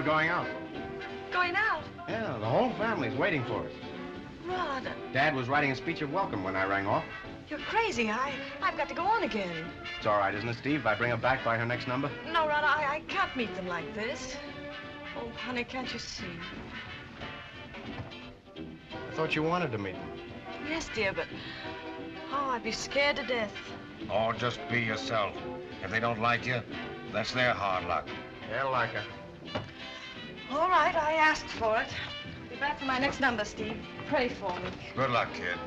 going out. Going out? Yeah, the whole family's waiting for us. Rod. Dad was writing a speech of welcome when I rang off. You're crazy. I've got to go on again. It's all right, isn't it, Steve, if I bring her back by her next number? No, Rod, I can't meet them like this. Oh, honey, can't you see? I thought you wanted to meet them. Yes, dear, but... Oh, I'd be scared to death. Oh, just be yourself. If they don't like you, that's their hard luck. They'll like her. All right, I asked for it. I'll be back for my next number, Steve. Pray for me. Good luck, kid.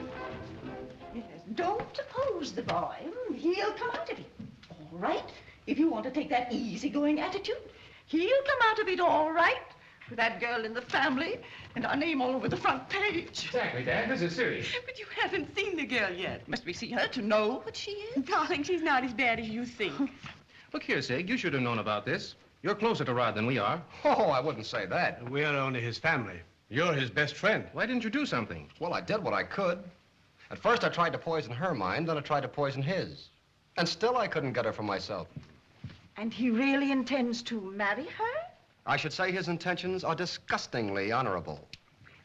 Yes, don't oppose the boy. He'll come out of it. All right? If you want to take that easygoing attitude, he'll come out of it all right. With that girl in the family and our name all over the front page. Exactly, Dad. This is serious. But you haven't seen the girl yet. Must we see her to know what she is? Darling, she's not as bad as you think. Look here, Sig. You should have known about this. You're closer to Rod than we are. Oh, I wouldn't say that. We're only his family. You're his best friend. Why didn't you do something? Well, I did what I could. At first, I tried to poison her mind, then I tried to poison his. And still, I couldn't get her for myself. And he really intends to marry her? I should say his intentions are disgustingly honorable.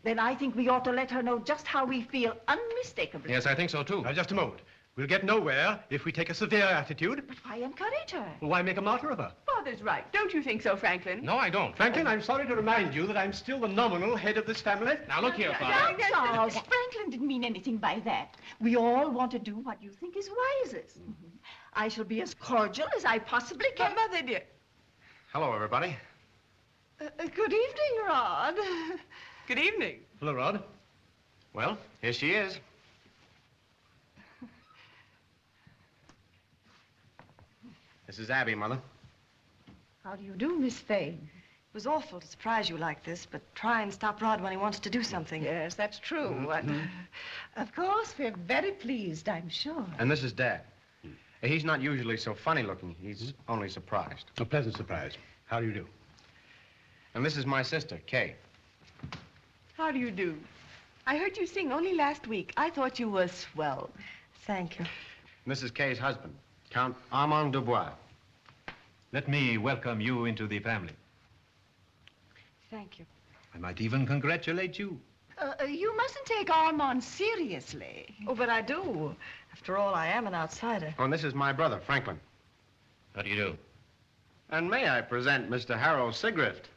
Then I think we ought to let her know just how we feel unmistakably. Yes, I think so, too. Now, just a moment. We'll get nowhere if we take a severe attitude. But why encourage her? Well, why make a martyr of her? Father's right. Don't you think so, Franklin? No, I don't. Franklin, I'm sorry to remind you that I'm still the nominal head of this family. Now, look here, Father. Now, Charles, Franklin didn't mean anything by that. We all want to do what you think is wisest. I shall be as cordial as I possibly can. Mother, dear. Hello, everybody. Good evening, Rod. Good evening. Hello, Rod. Well, here she is. This is Abby, Mother. How do you do, Miss Fane? It was awful to surprise you like this, but try and stop Rod when he wants to do something. Yes, that's true. Of course, we're very pleased, I'm sure. And this is Dad. He's not usually so funny-looking. He's only surprised. A pleasant surprise. How do you do? And this is my sister, Kay. How do you do? I heard you sing only last week. I thought you were swell. Thank you. And this is Kay's husband, Count Armand Dubois. Let me welcome you into the family. Thank you. I might even congratulate you. You mustn't take Armand seriously. Oh, but I do. After all, I am an outsider. Oh, and this is my brother, Franklin. How do you do? And may I present Mr. Harold Sigrift.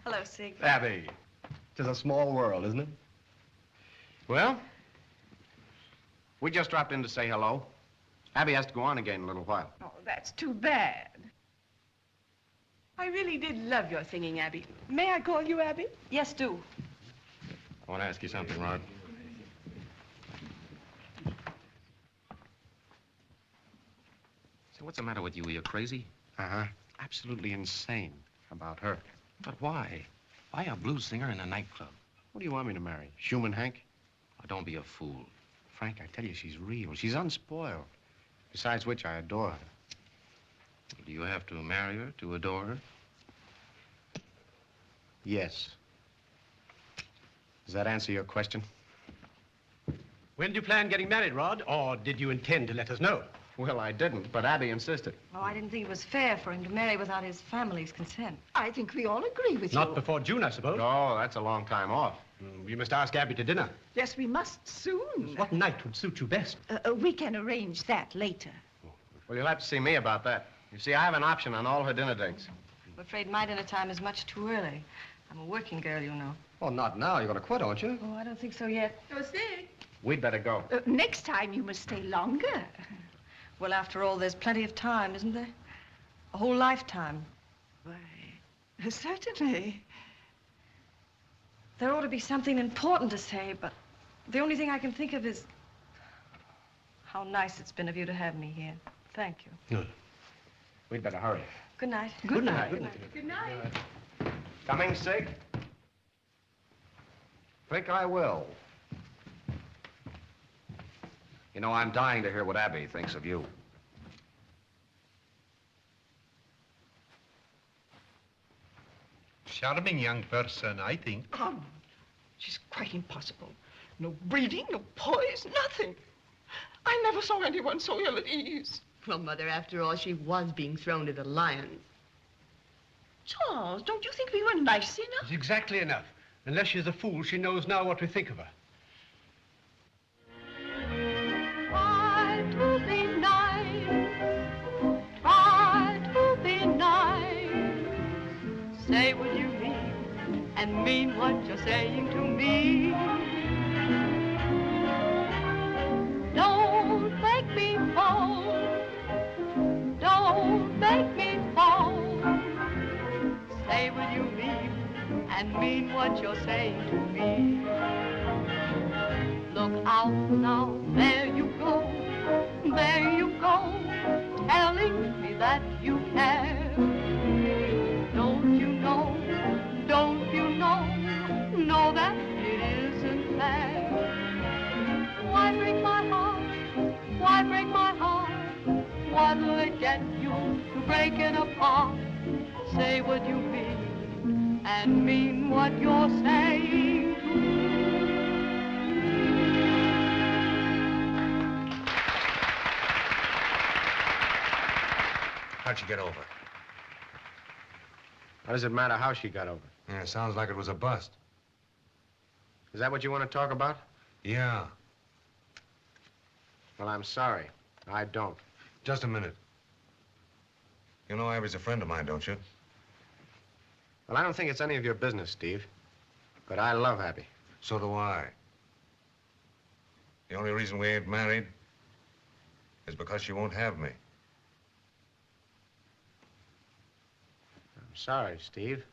Hello, Sig. Abby, it's a small world, isn't it? Well, we just dropped in to say hello. Abby has to go on again in a little while. Oh, that's too bad. I really did love your singing, Abby. May I call you Abby? Yes, do. I want to ask you something, Rod. Say, what's the matter with you? Are you crazy? Uh-huh. Absolutely insane about her. But why? Why a blues singer in a nightclub? What do you want me to marry? Schumann Hank? Oh, don't be a fool. Frank, I tell you, she's real. She's unspoiled. Besides which, I adore her. Do you have to marry her to adore her? Yes. Does that answer your question? When do you plan getting married, Rod? Or did you intend to let us know? Well, I didn't, but Abby insisted. Oh, I didn't think it was fair for him to marry without his family's consent. I think we all agree with you. Not before June, I suppose. Oh, that's a long time off. We must ask Abby to dinner. Yes, we must soon. What night would suit you best? We can arrange that later. Well, you'll have to see me about that. You see, I have an option on all her dinner dates. I'm afraid my dinner time is much too early. I'm a working girl, you know. Well, not now. You're going to quit, aren't you? Oh, I don't think so yet. Oh, Sig. We'd better go. Next time you must stay longer. Well, after all, there's plenty of time, isn't there? A whole lifetime. Why, certainly. There ought to be something important to say, but the only thing I can think of is how nice it's been of you to have me here. Thank you. No. We'd better hurry. Good night. Good night. Good night. Coming, Sig? Think I will. You know, I'm dying to hear what Abby thinks of you. Charming young person, I think. She's quite impossible. No breeding, no poise, nothing. I never saw anyone so ill at ease. Well, Mother, after all, she was being thrown to the lions. Charles, don't you think we were nice enough? It's exactly enough. Unless she's a fool, she knows now what we think of her. Try to be nice. Try to be nice. Say what you mean and mean what you're saying to me. Don't make me fall. Don't make me fall. Say what you mean and mean what you're saying to me. Look out now, there you go, telling me that you care. Don't you know that it isn't fair? Why break my heart, why break my heart? What'll it get you to break it apart? Say what you mean and mean what you're saying to me. How'd she get over? How does it matter how she got over? Yeah, sounds like it was a bust. Is that what you want to talk about? Yeah. Well, I'm sorry. I don't. Just a minute. You know Abby's a friend of mine, don't you? Well, I don't think it's any of your business, Steve. But I love Abby. So do I. The only reason we ain't married is because she won't have me. I'm sorry, Steve.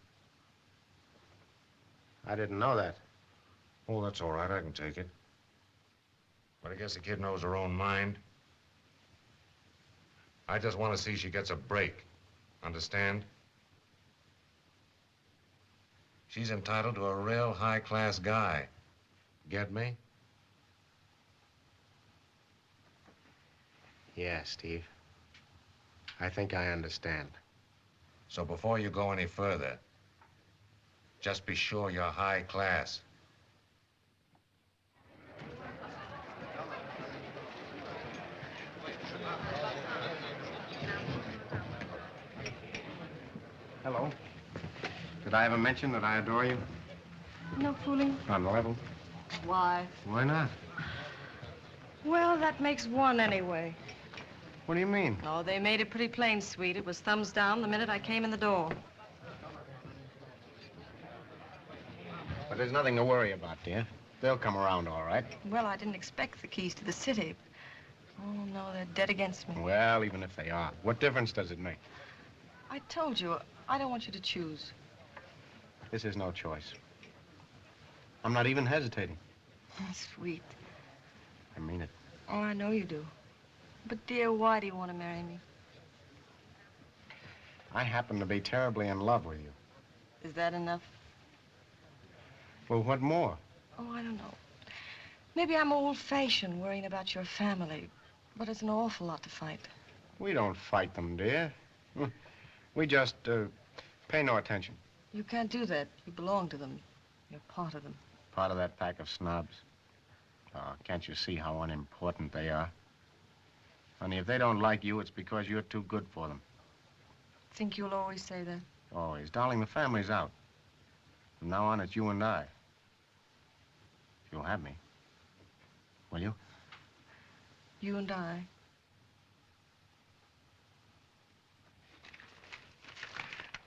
I didn't know that. Oh, that's all right. I can take it. But I guess the kid knows her own mind. I just want to see she gets a break. Understand? She's entitled to a real high-class guy. Get me? Yeah, Steve. I think I understand. So before you go any further, just be sure you're high class. Hello. Did I ever mention that I adore you? No fooling. On the level. Why? Why not? Well, that makes one anyway. What do you mean? Oh, they made it pretty plain, sweet. It was thumbs down the minute I came in the door. But there's nothing to worry about, dear. They'll come around all right. Well, I didn't expect the keys to the city. Oh, no, they're dead against me. Well, even if they are, what difference does it make? I told you, I don't want you to choose. This is no choice. I'm not even hesitating. Sweet. I mean it. Oh, I know you do. But, dear, why do you want to marry me? I happen to be terribly in love with you. Is that enough? Well, what more? Oh, I don't know. Maybe I'm old-fashioned, worrying about your family. But it's an awful lot to fight. We don't fight them, dear. We just, pay no attention. You can't do that. You belong to them. You're part of them. Part of that pack of snobs. Oh, can't you see how unimportant they are? Honey, if they don't like you, it's because you're too good for them. Think you'll always say that? Always. Darling, the family's out. From now on, it's you and I. You'll have me. Will you? You and I.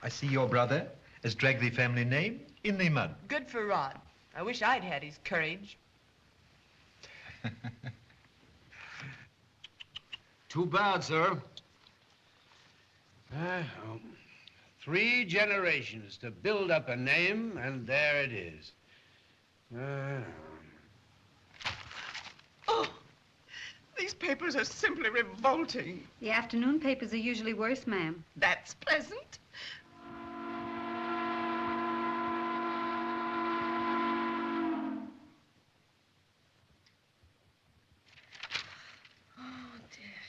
I see your brother has dragged the family name in the mud. Good for Rod. I wish I'd had his courage. Too bad, sir. 3 generations to build up a name, and there it is. Oh, these papers are simply revolting. The afternoon papers are usually worse, ma'am. That's pleasant.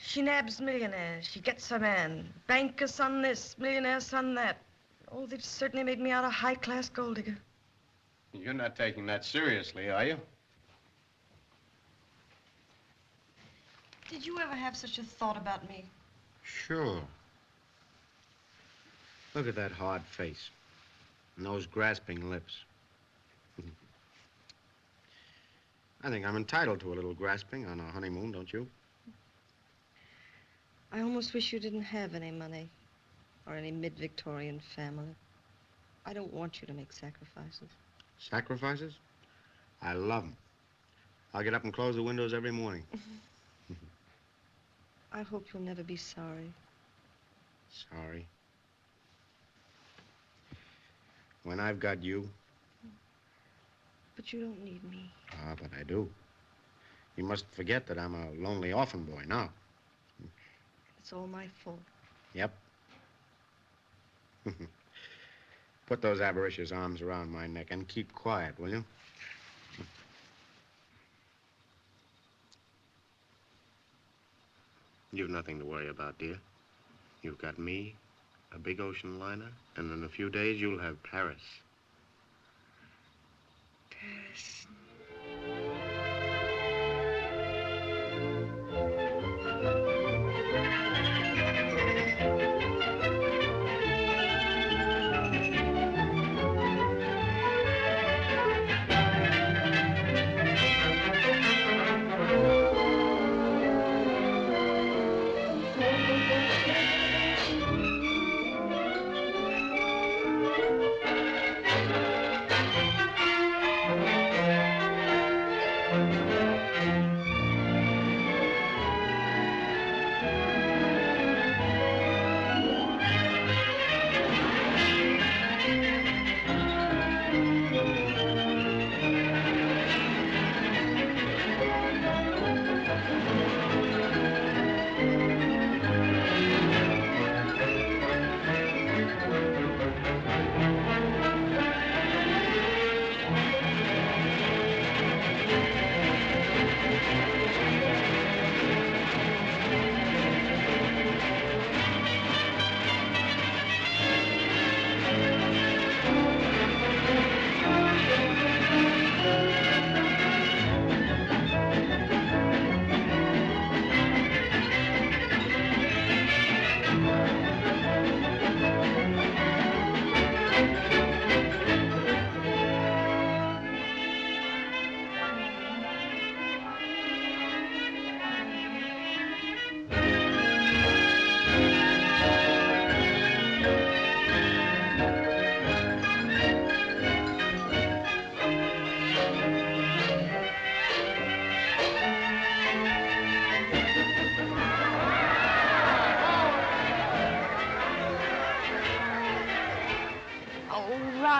She nabs millionaires. She gets her man. Banker son this, millionaire son that. Oh, they've certainly made me out a high-class gold digger. You're not taking that seriously, are you? Did you ever have such a thought about me? Sure. Look at that hard face and those grasping lips. I think I'm entitled to a little grasping on our honeymoon, don't you? I almost wish you didn't have any money or any mid-Victorian family. I don't want you to make sacrifices. Sacrifices? I love them. I'll get up and close the windows every morning. I hope you'll never be sorry. Sorry. When I've got you. But you don't need me. Ah, but I do. You must forget that I'm a lonely orphan boy now. It's all my fault. Yep. Put those avaricious arms around my neck and keep quiet, will you? You've nothing to worry about, dear. You've got me, a big ocean liner, and in a few days you'll have Paris. Paris.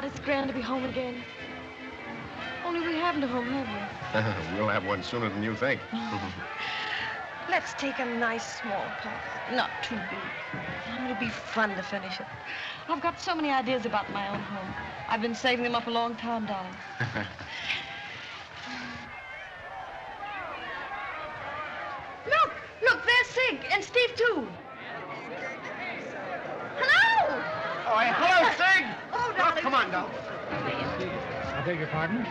It's grand to be home again. Only we haven't a home, have we? We'll have one sooner than you think. Let's take a nice small part. Not too big. It'll be fun to finish it. I've got so many ideas about my own home. I've been saving them up a long time, darling. Look, there's Sig and Steve, too. Hello! Oh, hello, Sig! Oh, darling. Come on, Doc. I beg your pardon?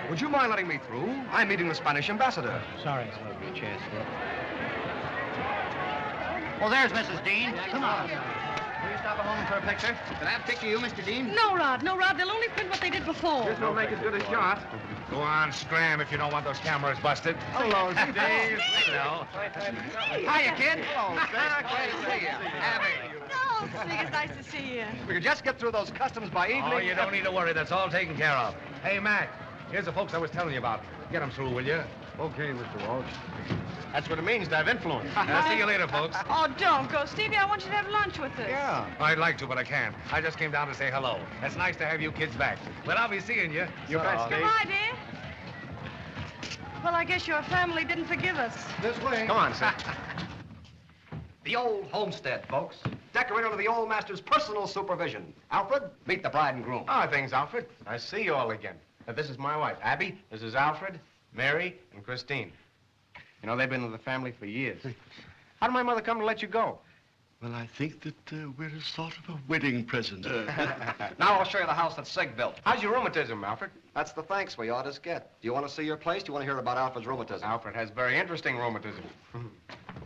Would you mind letting me through? I'm meeting the Spanish ambassador. Sorry. Your chair, sir. Oh, there's Mrs. Dean. Come on. Will you stop a moment for a picture? Can I have a picture of you, Mr. Dean? No, Rod. They'll only print what they did before. This won't make as good a shot. Go on, scram if you don't want those cameras busted. Hello, Steve. Hello. Hiya, kid. Hello, Sig. Glad to see you. Abby. Oh, Sig, it's nice to see you. We could just get through those customs by evening. Oh, you don't need to worry. That's all taken care of. Hey, Mac, here's the folks I was telling you about. Get them through, will you? Okay, Mr. Walsh. That's what it means to have influence. See you later, folks. Oh, don't go, Stevie. I want you to have lunch with us. Yeah. I'd like to, but I can't. I just came down to say hello. It's nice to have you kids back. But I'll be seeing you. You bet, Steve. Goodbye, dear. Well, I guess your family didn't forgive us. This way. Come on, Sid. The old homestead, folks. Decorated under the old master's personal supervision. Alfred, meet the bride and groom. Oh, thanks, Alfred. I see you all again. This is my wife, Abby. This is Alfred, Mary, and Christine. You know, they've been with the family for years. How did my mother come to let you go? Well, I think that we're a sort of a wedding present. Now I'll show you the house that Sig built. How's your rheumatism, Alfred? That's the thanks we ought to get. Do you want to see your place? Do you want to hear about Alfred's rheumatism? Alfred has very interesting rheumatism.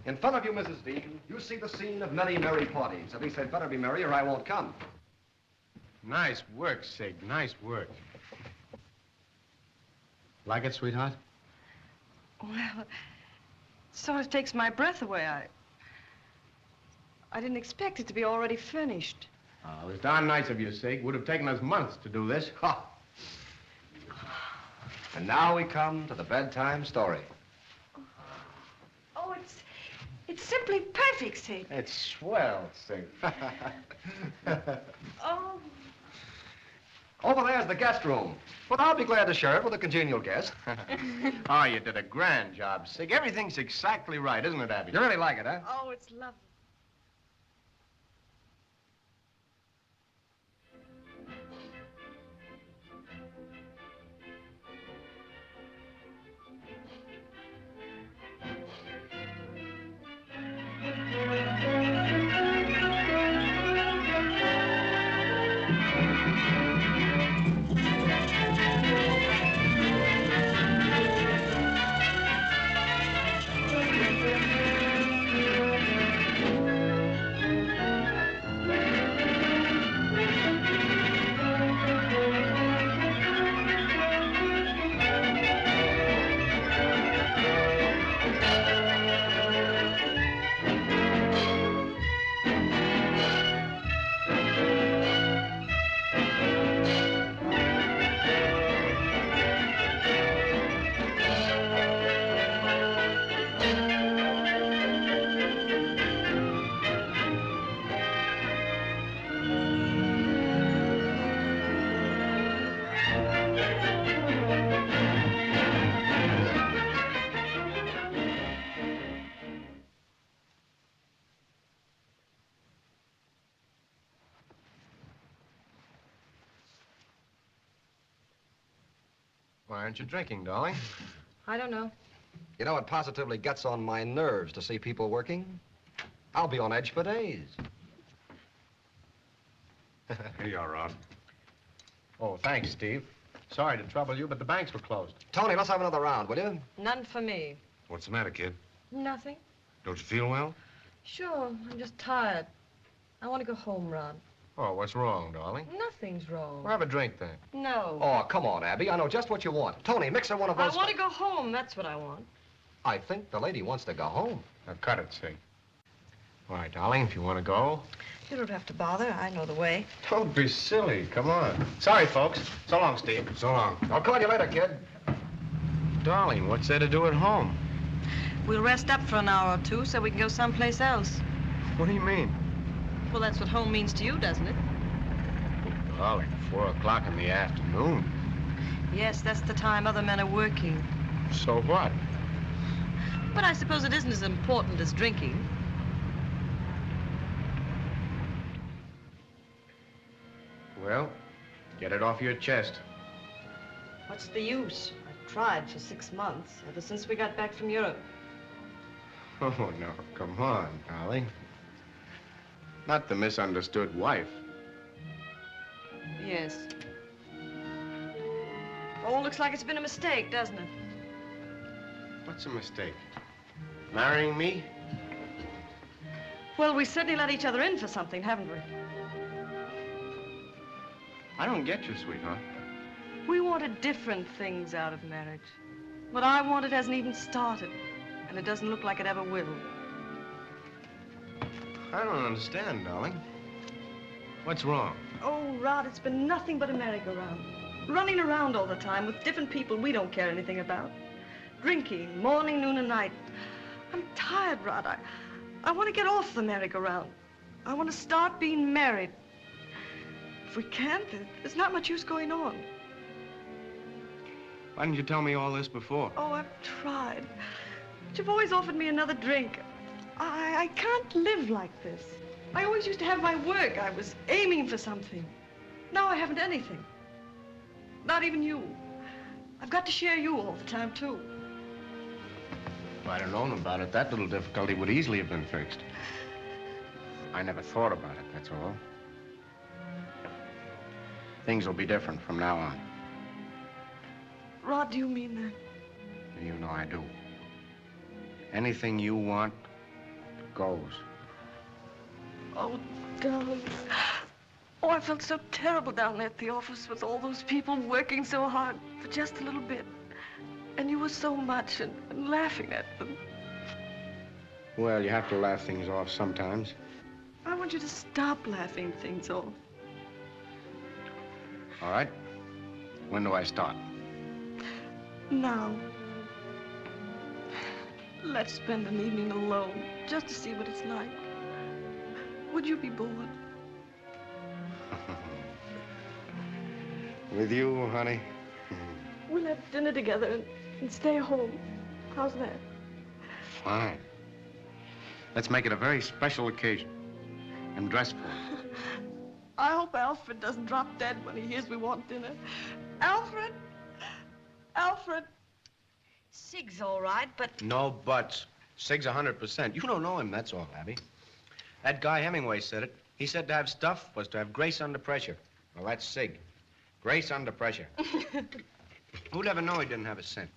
In front of you, Mrs. Dean, you see the scene of many merry parties. At least they'd better be merry or I won't come. Nice work, Sig. Nice work. Like it, sweetheart? Well, it sort of takes my breath away. I didn't expect it to be already finished. Oh, it was darn nice of you, Sig. Would have taken us months to do this. Ha! And now we come to the bedtime story. Oh, it's simply perfect, Sid. It's swell, Sig. Oh. Over there's the guest room. But I'll be glad to share it with a congenial guest. Oh, you did a grand job, Sig. Everything's exactly right, isn't it, Abby? You really like it, huh? Oh, it's lovely. Why aren't you drinking, darling? I don't know. You know, it positively gets on my nerves to see people working. I'll be on edge for days. Here you are, Ron. Oh, thanks, Steve. Sorry to trouble you, but the banks were closed. Tony, let's have another round, will you? None for me. What's the matter, kid? Nothing. Don't you feel well? Sure, I'm just tired. I want to go home, Ron. Oh, what's wrong, darling? Nothing's wrong. Well, have a drink, then. No. Oh, come on, Abby. I know just what you want. Tony, mix her one of those... I want to go home. That's what I want. I think the lady wants to go home. Now, cut it, Sig. All right, darling, if you want to go. You don't have to bother. I know the way. Don't be silly. Come on. Sorry, folks. So long, Steve. So long. I'll call you later, kid. Darling, what's there to do at home? We'll rest up for an hour or two so we can go someplace else. What do you mean? Well, that's what home means to you, doesn't it? Darling, 4 o'clock in the afternoon. Yes, that's the time other men are working. So what? But I suppose it isn't as important as drinking. Well, get it off your chest. What's the use? I've tried for 6 months, ever since we got back from Europe. Oh, no, come on, darling. Not the misunderstood wife. Yes. Oh, looks like it's been a mistake, doesn't it? What's a mistake? Marrying me? Well, we certainly let each other in for something, haven't we? I don't get you, sweetheart. We wanted different things out of marriage. What I wanted hasn't even started, and it doesn't look like it ever will. I don't understand, darling. What's wrong? Oh, Rod, it's been nothing but a merry-go-round. Running around all the time with different people we don't care anything about. Drinking, morning, noon, and night. I'm tired, Rod. I want to get off the merry-go-round. I want to start being married. If we can't, there's not much use going on. Why didn't you tell me all this before? Oh, I've tried. But you've always offered me another drink. I can't live like this. I always used to have my work. I was aiming for something. Now I haven't anything. Not even you. I've got to share you all the time, too. If I'd have known about it, that little difficulty would easily have been fixed. I never thought about it, that's all. Things will be different from now on. Rod, do you mean that? You know I do. Anything you want goes. Oh, darling. Oh, I felt so terrible down there at the office with all those people working so hard for just a little bit. And you were so much and laughing at them. Well, you have to laugh things off sometimes. I want you to stop laughing things off. All right. When do I start? Now. Let's spend an evening alone, just to see what it's like. Would you be bored? With you, honey? We'll have dinner together and stay home. How's that? Fine. Let's make it a very special occasion. And dress for it. I hope Alfred doesn't drop dead when he hears we want dinner. Alfred! Alfred! Sig's all right, but... No buts. Sig's 100%. You don't know him, that's all, Abby. That guy Hemingway said it. He said to have stuff was to have grace under pressure. Well, that's Sig. Grace under pressure. Who'd ever know he didn't have a cent?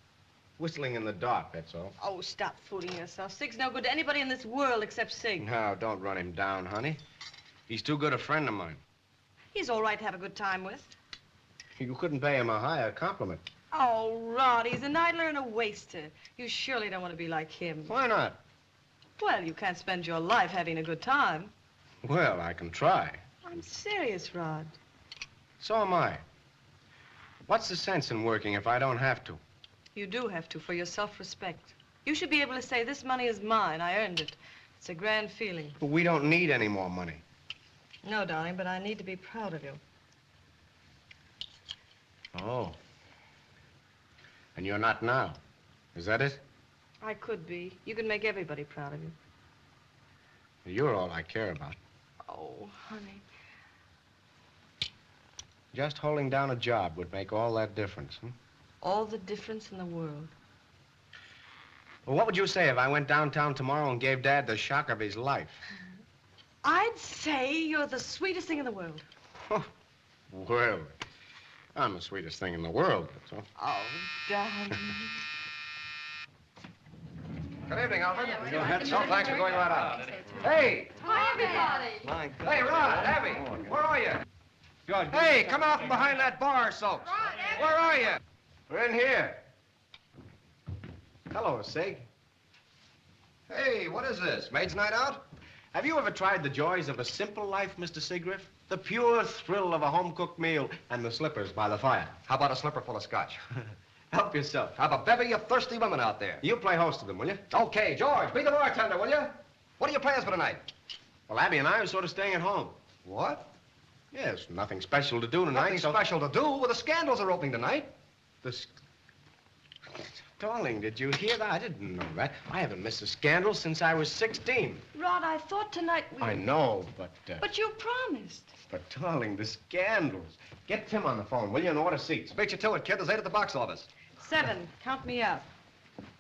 Whistling in the dark, that's all. Oh, stop fooling yourself. Sig's no good to anybody in this world except Sig. No, don't run him down, honey. He's too good a friend of mine. He's all right to have a good time with. You couldn't pay him a higher compliment. Oh, Rod, he's an idler and a waster. You surely don't want to be like him. Why not? Well, you can't spend your life having a good time. Well, I can try. I'm serious, Rod. So am I. What's the sense in working if I don't have to? You do have to, for your self-respect. You should be able to say, this money is mine. I earned it. It's a grand feeling. But we don't need any more money. No, darling, but I need to be proud of you. Oh. And you're not now. Is that it? I could be. You can make everybody proud of you. You're all I care about. Oh, honey. Just holding down a job would make all that difference, huh? All the difference in the world. Well, what would you say if I went downtown tomorrow and gave Dad the shock of his life? I'd say you're the sweetest thing in the world. Well, I'm the sweetest thing in the world, that's all. Oh, darling. Good evening, Alfred. No, thanks for going right out. Hey! Hi, everybody. My God. Hey, Rod, Abby, where are you? Hey, come out from behind that bar, Soaks. Where are you? We're in here. Hello, Sig. Hey, what is this? Maid's night out? Have you ever tried the joys of a simple life, Mr. Sigriff? The pure thrill of a home-cooked meal and the slippers by the fire. How about a slipper full of scotch? Help yourself. Have a bevy of thirsty women out there. You play host to them, will you? Okay, George, be the bartender, will you? What are your plans for tonight? Well, Abby and I are sort of staying at home. What? Yes, nothing special to do tonight. Nothing special to do? Well, the scandals are opening tonight. Darling, did you hear that? I didn't know that. I haven't missed a scandal since I was 16. Rod, I thought tonight we... I know, but... But you promised. But, darling, the scandals. Get Tim on the phone, will you, and order seats. Beat you to it, kid. There's 8 at the box office. 7. Count me out.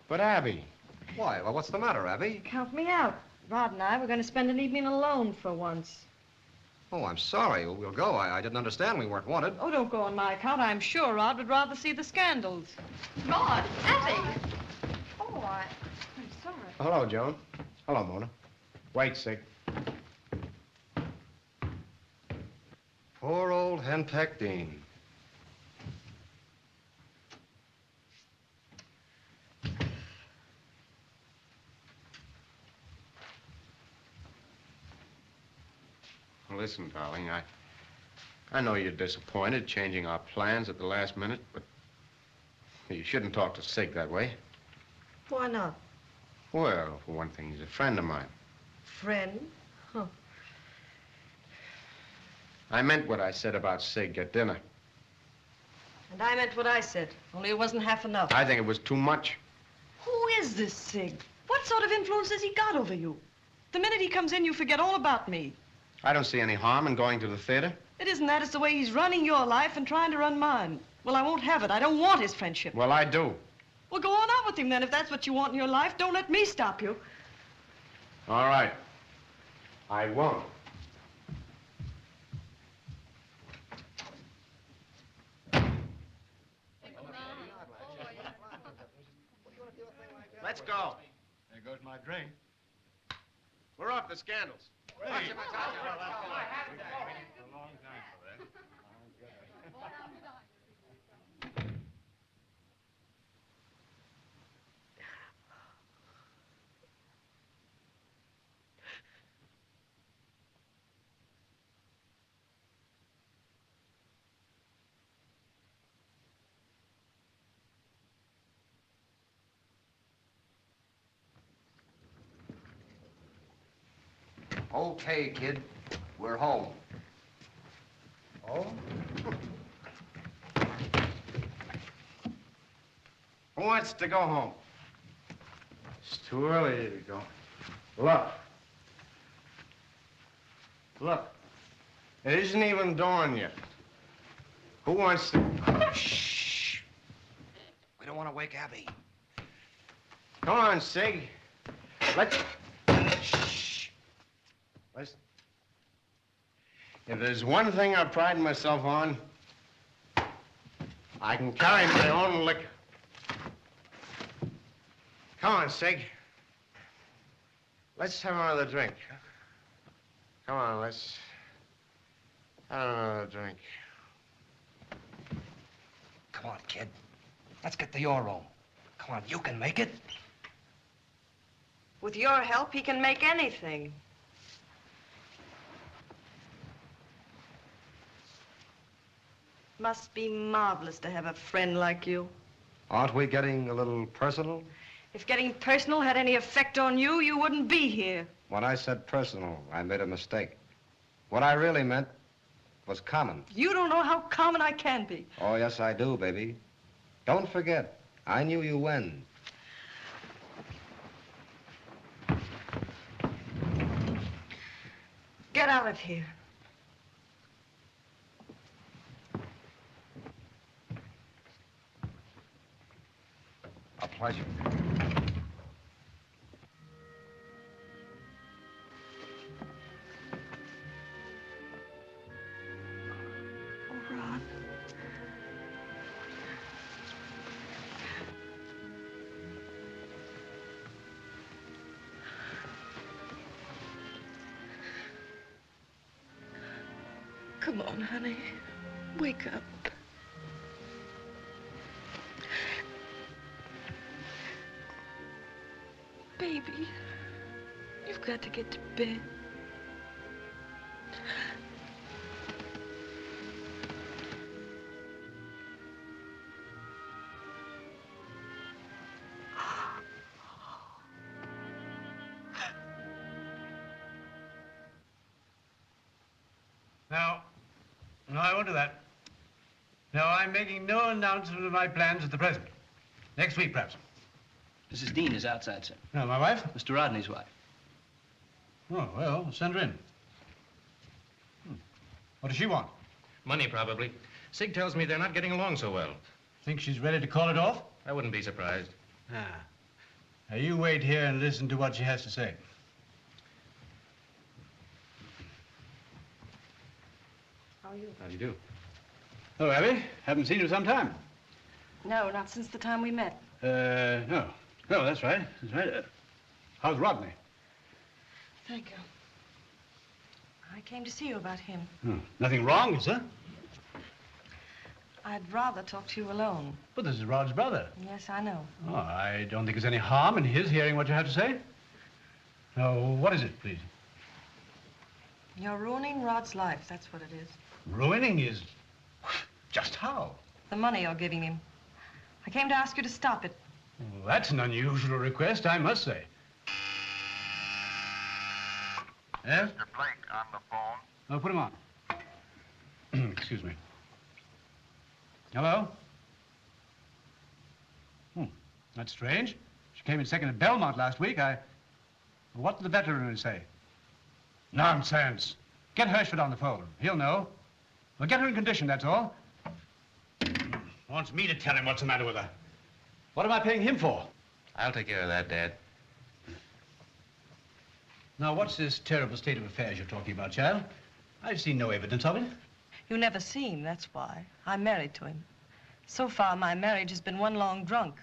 But, Abby... Why? Well, what's the matter, Abby? Count me out. Rod and I were going to spend an evening alone for once. Oh, I'm sorry. We'll go. I didn't understand we weren't wanted. Oh, don't go on my account. I'm sure Rod would rather see the scandals. Rod, Abby. Oh, I'm sorry. Hello, Joan. Hello, Mona. Wait, Sig. Poor old henpecked Dean. Listen, darling, I know you're disappointed changing our plans at the last minute, but you shouldn't talk to Sig that way. Why not? Well, for one thing, he's a friend of mine. Friend? Huh. I meant what I said about Sig at dinner. And I meant what I said, only it wasn't half enough. I think it was too much. Who is this Sig? What sort of influence has he got over you? The minute he comes in, you forget all about me. I don't see any harm in going to the theater. It isn't that. It's the way he's running your life and trying to run mine. Well, I won't have it. I don't want his friendship. Well, I do. Well, go on out with him, then, if that's what you want in your life. Don't let me stop you. All right. I won't. Let's go. There goes my drink. We're off the scandals. Hey. Okay, kid. We're home. Oh? Who wants to go home? It's too early to go. Look. Look. It isn't even dawn yet. Who wants to... Shh. We don't want to wake Abby. Come on, Sig. Let's... Shh. Listen. If there's one thing I pride myself on, I can carry my own liquor. Come on, Sig. Let's have another drink. Come on, let's have another drink. Come on, kid. Let's get to your room. Come on, you can make it. With your help, he can make anything. Must be marvelous to have a friend like you. Aren't we getting a little personal? If getting personal had any effect on you, you wouldn't be here. When I said personal, I made a mistake. What I really meant was common. You don't know how common I can be. Oh, yes, I do, baby. Don't forget, I knew you when. Get out of here. A pleasure. Oh, Rod. Come on, honey. Wake up. Baby, you've got to get to bed. No, I won't do that. No, I'm making no announcement of my plans at the present. Next week, perhaps. Mrs. Dean is outside, sir. No, my wife? Mr. Rodney's wife. Oh, well, send her in. What does she want? Money, probably. Sig tells me they're not getting along so well. Think she's ready to call it off? I wouldn't be surprised. Ah. Now, you wait here and listen to what she has to say. How are you? How do you do? Hello, Abby. Haven't seen you some time. No, not since the time we met. No. No, that's right. That's right. How's Rodney? Thank you. I came to see you about him. Nothing wrong, is there? I'd rather talk to you alone. But this is Rod's brother. Yes, I know. Oh, I don't think there's any harm in his hearing what you have to say. Now, what is it, please? You're ruining Rod's life, that's what it is. Ruining is... Just how? The money you're giving him. I came to ask you to stop it. Well, that's an unusual request, I must say. Yes? Mr. Blake on the phone. Oh, put him on. Excuse me. Hello? That's strange. She came in second at Belmont last week. What did the veterinary say? Nonsense. Get Hershford on the phone. He'll know. Well, get her in condition, that's all. Wants me to tell him what's the matter with her. What am I paying him for? I'll take care of that, Dad. Now, what's this terrible state of affairs you're talking about, child? I've seen no evidence of it. You never see him, that's why. I'm married to him. So far, my marriage has been one long drunk.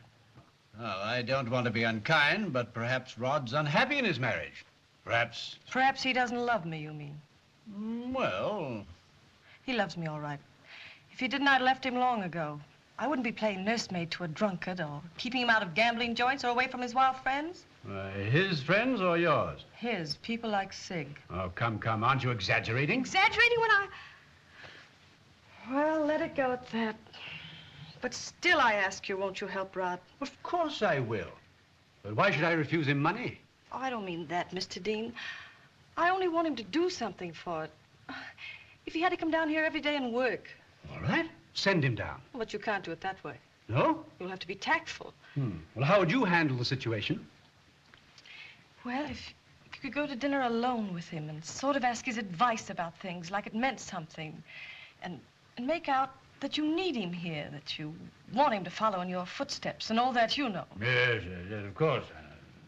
Well, I don't want to be unkind, but perhaps Rod's unhappy in his marriage. Perhaps... Perhaps he doesn't love me, you mean? Well... He loves me all right. If he didn't, I'd left him long ago. I wouldn't be playing nursemaid to a drunkard or keeping him out of gambling joints or away from his wild friends. His friends or yours? His, people like Sig. Oh, come, aren't you exaggerating? Exaggerating when I... Well, let it go at that. But still I ask you, won't you help Rod? Of course I will. But why should I refuse him money? Oh, I don't mean that, Mr. Dean. I only want him to do something for it. If he had to come down here every day and work. All right. Send him down. But you can't do it that way. No? You'll have to be tactful. Well, how would you handle the situation? Well, if you could go to dinner alone with him and sort of ask his advice about things like it meant something, and make out that you need him here, that you want him to follow in your footsteps and all that, you know. Yes, of course.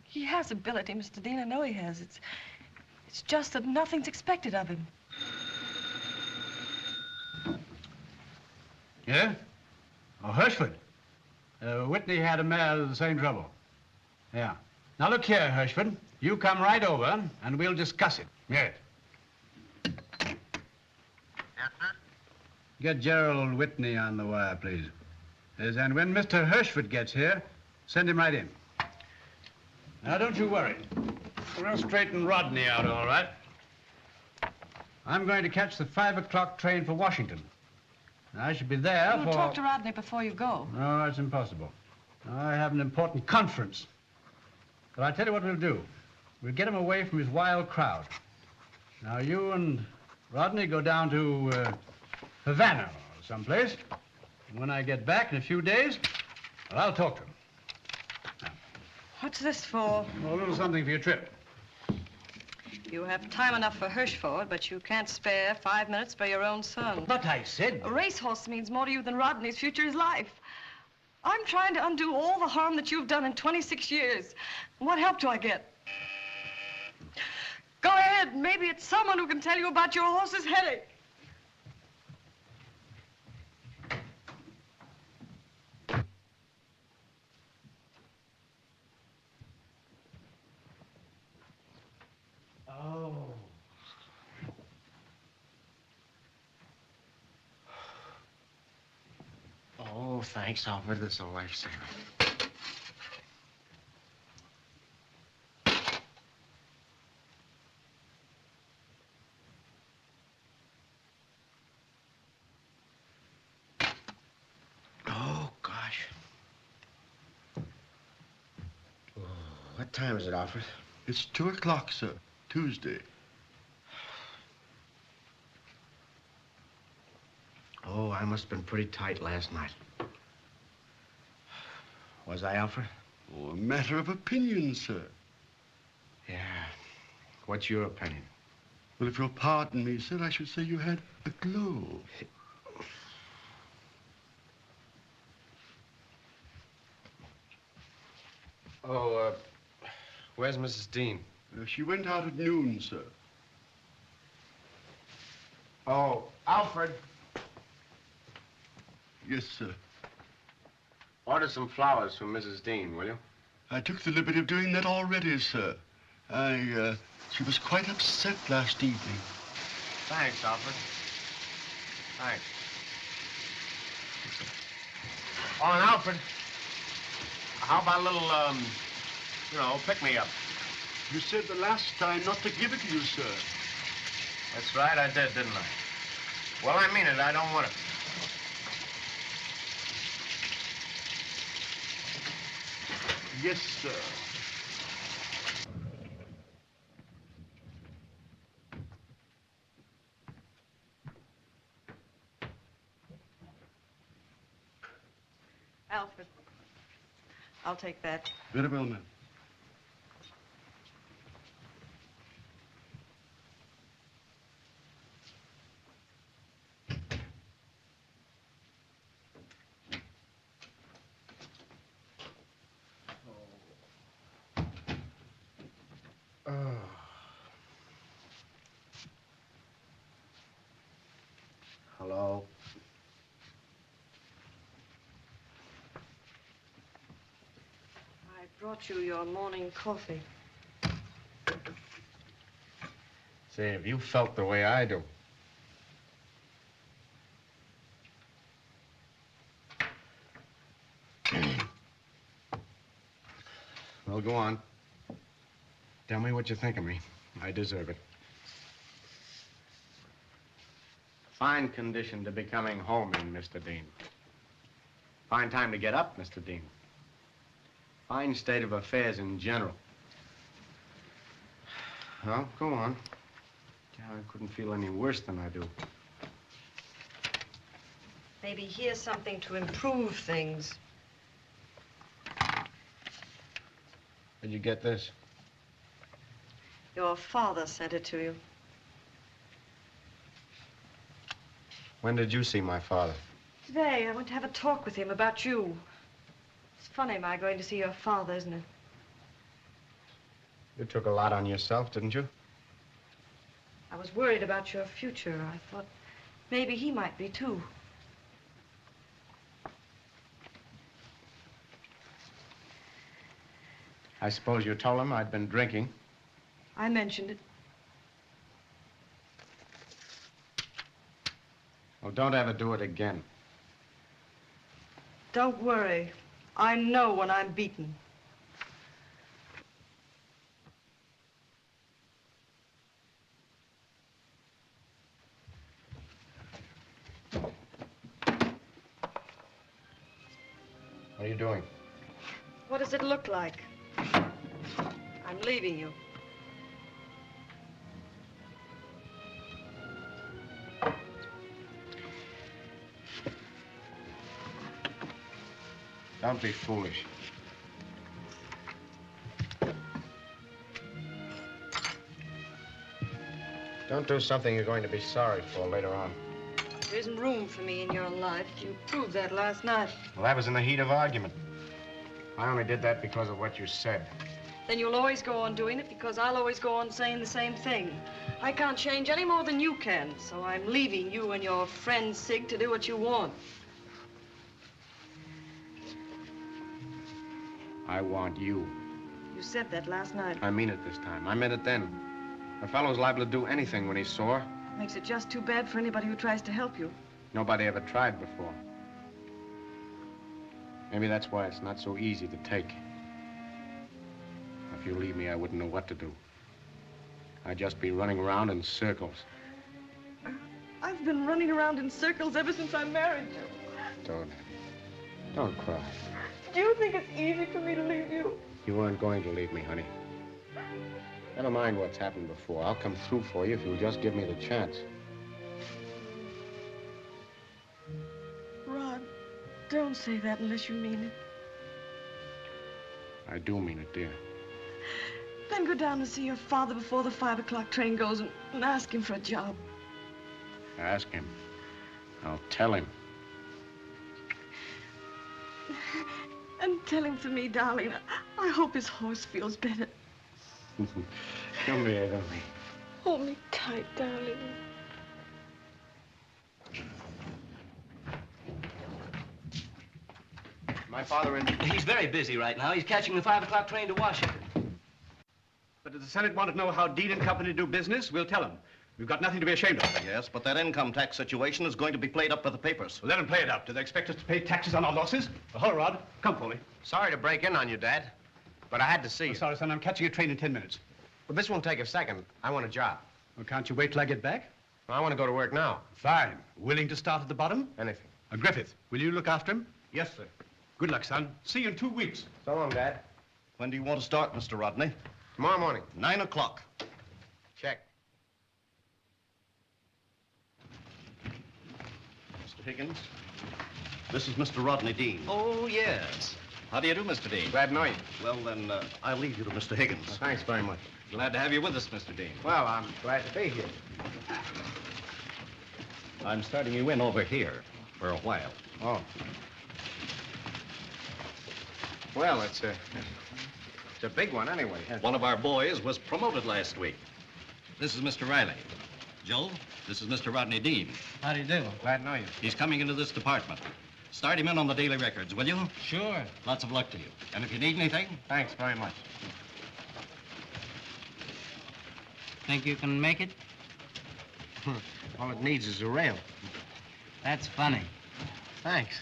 He has ability, Mr. Dean. I know he has. It's just that nothing's expected of him. Yeah? Oh, Hirschford. Whitney had a mare with the same trouble. Yeah. Now, look here, Hirschford. You come right over, and we'll discuss it. Yes. Yes, sir? Get Gerald Whitney on the wire, please. Yes, and when Mr. Hirschford gets here, send him right in. Now, don't you worry. We'll straighten Rodney out, all right? I'm going to catch the 5 o'clock train for Washington. I should be there You'll talk to Rodney before you go. No, that's impossible. I have an important conference. But I'll tell you what we'll do. We'll get him away from his wild crowd. Now, you and Rodney go down to Havana or someplace. And when I get back in a few days, well, I'll talk to him. What's this for? A little something for your trip. You have time enough for Hirschford, but you can't spare 5 minutes for your own son. But I said... A racehorse means more to you than Rodney's future is life. I'm trying to undo all the harm that you've done in 26 years. What help do I get? Go ahead. Maybe it's someone who can tell you about your horse's headache. Oh, thanks, Alfred. This is a lifesaver. Oh, gosh. Oh, what time is it, Alfred? It's 2 o'clock, sir. Tuesday. Oh, I must have been pretty tight last night. Was I, Alfred? Oh, a matter of opinion, sir. Yeah. What's your opinion? Well, if you'll pardon me, sir, I should say you had a glow. Oh, where's Mrs. Dean? She went out at noon, sir. Oh, Alfred. Yes, sir. Order some flowers for Mrs. Dean, will you? I took the liberty of doing that already, sir. She was quite upset last evening. Thanks, Alfred. Thanks. Oh, and Alfred, how about a little, pick-me-up? You said the last time not to give it to you, sir. That's right, I did, didn't I? Well, I mean it. I don't want it. Yes, sir. Alfred, I'll take that. Very well, ma'am. Hello? I brought you your morning coffee. Say, if you felt the way I do. Well, go on. Tell me what you think of me. I deserve it. Fine condition to be coming home in, Mr. Dean. Fine time to get up, Mr. Dean. Fine state of affairs in general. Well, go on. Yeah, I couldn't feel any worse than I do. Maybe here's something to improve things. Where'd you get this? Your father sent it to you. When did you see my father? Today, I went to have a talk with him about you. It's funny, my going to see your father, isn't it? You took a lot on yourself, didn't you? I was worried about your future. I thought maybe he might be, too. I suppose you told him I'd been drinking. I mentioned it. Well, don't ever do it again. Don't worry. I know when I'm beaten. What are you doing? What does it look like? I'm leaving you. Don't be foolish. Don't do something you're going to be sorry for later on. There isn't room for me in your life. You proved that last night. Well, that was in the heat of argument. I only did that because of what you said. Then you'll always go on doing it because I'll always go on saying the same thing. I can't change any more than you can, so I'm leaving you and your friend Sig to do what you want. I want you. You said that last night. I mean it this time. I meant it then. A fellow's liable to do anything when he's sore. Makes it just too bad for anybody who tries to help you. Nobody ever tried before. Maybe that's why it's not so easy to take. If you leave me, I wouldn't know what to do. I'd just be running around in circles. I've been running around in circles ever since I married you. Don't cry. Do you think it's easy for me to leave you? You weren't going to leave me, honey. Never mind what's happened before. I'll come through for you if you'll just give me the chance. Rod, don't say that unless you mean it. I do mean it, dear. Then go down and see your father before the 5 o'clock train goes and ask him for a job. Ask him. I'll tell him. And tell him for me, darling, I hope his horse feels better. Come here, darling. Hold me tight, darling. My father in... He's very busy right now. He's catching the 5 o'clock train to Washington. But if the Senate want to know how Dean and Company do business, we'll tell them. We've got nothing to be ashamed of. Yes, but that income tax situation is going to be played up by the papers. Well, let them play it up. Do they expect us to pay taxes on our losses? Well, hello, Rod. Come for me. Sorry to break in on you, Dad, but I had to see you. Sorry, son. I'm catching a train in 10 minutes. Well, this won't take a second. I want a job. Well, can't you wait till I get back? Well, I want to go to work now. Fine. Willing to start at the bottom? Anything. Griffith, will you look after him? Yes, sir. Good luck, son. See you in 2 weeks. So long, Dad. When do you want to start, Mr. Rodney? Tomorrow morning. 9 o'clock. Check. Mr. Higgins, this is Mr. Rodney Dean. Oh, yes. How do you do, Mr. Dean? Glad to know you. Well, then, I'll leave you to Mr. Higgins. Well, thanks very much. Glad to have you with us, Mr. Dean. Well, I'm glad to be here. I'm starting you in over here for a while. Oh. Well, it's a big one anyway. One of our boys was promoted last week. This is Mr. Riley. Joe, this is Mr. Rodney Dean. How do you do? Glad to know you. He's coming into this department. Start him in on the daily records, will you? Sure. Lots of luck to you. And if you need anything... Thanks very much. Think you can make it? All it needs is a rail. That's funny. Thanks.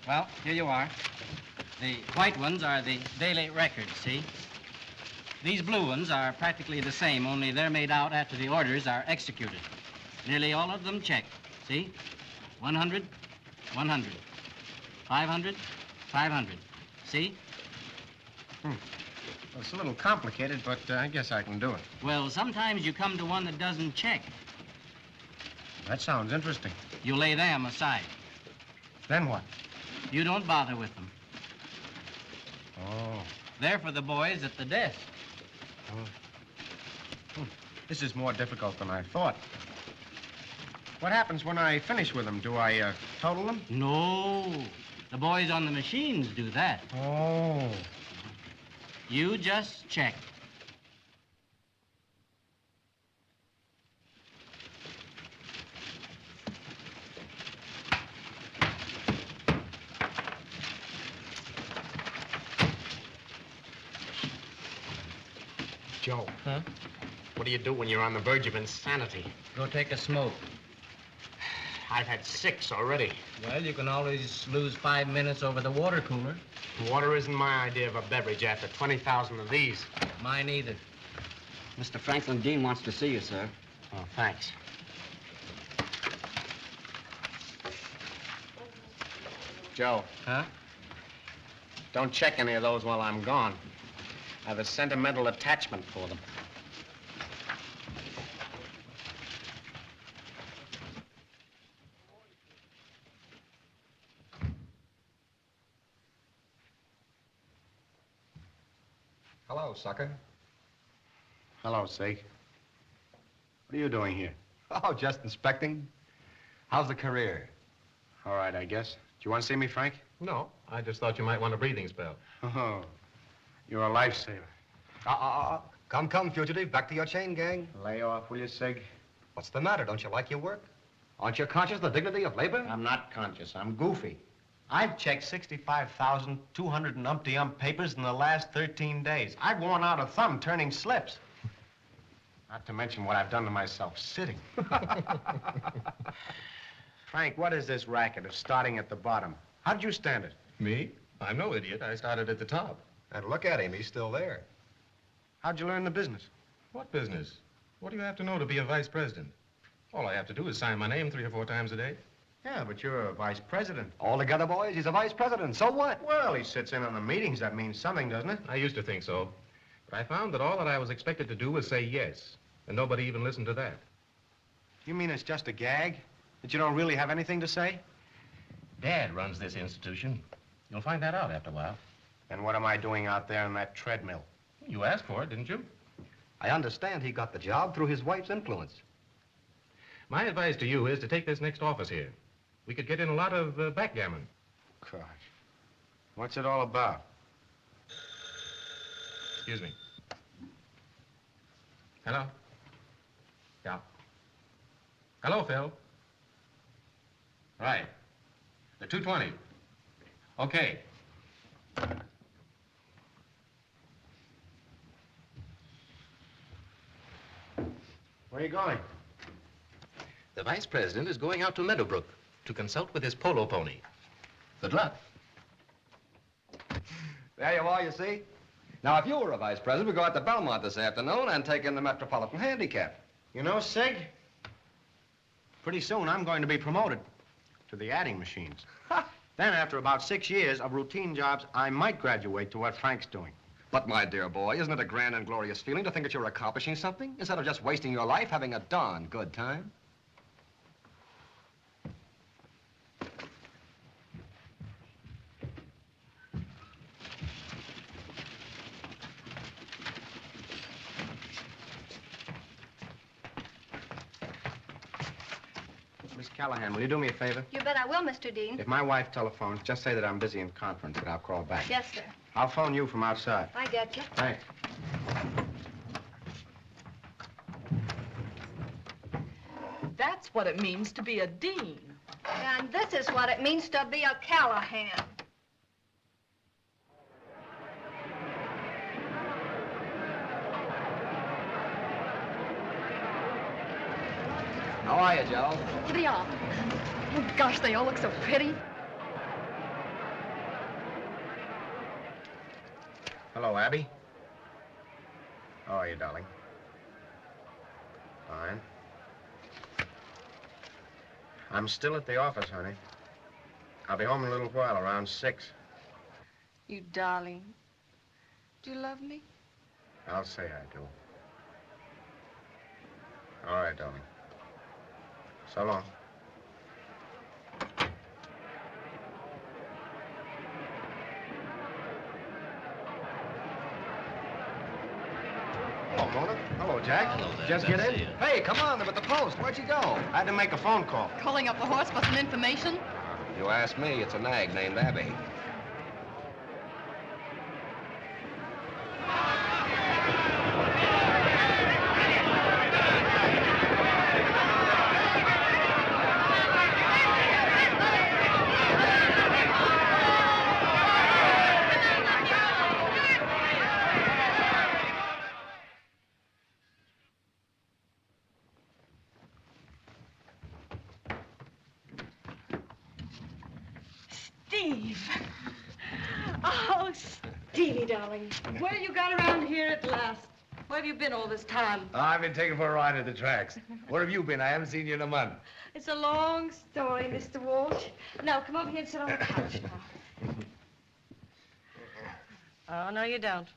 Well, here you are. The white ones are the daily records, see? These blue ones are practically the same, only they're made out after the orders are executed. Nearly all of them checked, see? 100, 100. 500, 500. See? Well, it's a little complicated, but I guess I can do it. Well, sometimes you come to one that doesn't check. That sounds interesting. You lay them aside. Then what? You don't bother with them. Oh. They're for the boys at the desk. Oh. This is more difficult than I thought. What happens when I finish with them? Do I total them? No. The boys on the machines do that. Oh. You just check. Joe. Huh? What do you do when you're on the verge of insanity? Go take a smoke. I've had 6 already. Well, you can always lose 5 minutes over the water cooler. Water isn't my idea of a beverage after 20,000 of these. Mine either. Mr. Franklin Dean wants to see you, sir. Oh, thanks. Joe. Huh? Don't check any of those while I'm gone. I have a sentimental attachment for them. Hello, sucker. Hello, Sig. What are you doing here? Oh, just inspecting. How's the career? All right, I guess. Do you want to see me, Frank? No, I just thought you might want a breathing spell. Oh, you're a lifesaver. Come, fugitive. Back to your chain gang. Lay off, will you, Sig? What's the matter? Don't you like your work? Aren't you conscious of the dignity of labor? I'm not conscious. I'm goofy. I've checked 65,200 and umpty-ump papers in the last 13 days. I've worn out a thumb turning slips. Not to mention what I've done to myself sitting. Frank, what is this racket of starting at the bottom? How did you stand it? Me? I'm no idiot. I started at the top. And look at him. He's still there. How'd you learn the business? What business? What do you have to know to be a vice president? All I have to do is sign my name 3 or 4 times a day. Yeah, but you're a vice president. All together, boys, he's a vice president. So what? Well, he sits in on the meetings. That means something, doesn't it? I used to think so. But I found that all that I was expected to do was say yes. And nobody even listened to that. You mean it's just a gag? That you don't really have anything to say? Dad runs this institution. You'll find that out after a while. And what am I doing out there on that treadmill? You asked for it, didn't you? I understand he got the job through his wife's influence. My advice to you is to take this next office here. We could get in a lot of backgammon. Gosh. What's it all about? Excuse me. Hello? Yeah. Hello, Phil. Right. The 220. Okay. Where are you going? The vice president is going out to Meadowbrook to consult with his polo pony. Good luck. There you are, you see. Now, if you were a vice president, we'd go out to Belmont this afternoon and take in the Metropolitan Handicap. You know, Sig, pretty soon I'm going to be promoted to the adding machines. Then, after about 6 years of routine jobs, I might graduate to what Frank's doing. But, my dear boy, isn't it a grand and glorious feeling to think that you're accomplishing something instead of just wasting your life having a darn good time? Miss Callahan, will you do me a favor? You bet I will, Mr. Dean. If my wife telephones, just say that I'm busy in conference, and I'll call back. Yes, sir. I'll phone you from outside. I get you. Thanks. That's what it means to be a dean. And this is what it means to be a Callahan. How are you, Joe? They all. Oh, gosh, they all look so pretty. Hello, Abby. How are you, darling? Fine. I'm still at the office, honey. I'll be home in a little while, around 6. You darling. Do you love me? I'll say I do. All right, darling. So long. Hello, Mona. Hello, Jack. Hello there. Just get Good to in. see you. Hey, come on. They're at the post. Where'd you go? I had to make a phone call. Calling up the horse for some information? You ask me, it's a nag named Abby. Steve. Oh, Stevie, darling. Where you got around here at last? Where have you been all this time? Oh, I've been taking for a ride at the tracks. Where have you been? I haven't seen you in a month. It's a long story, Mr. Walsh. Now, come over here and sit on the couch now. Oh, no, you don't.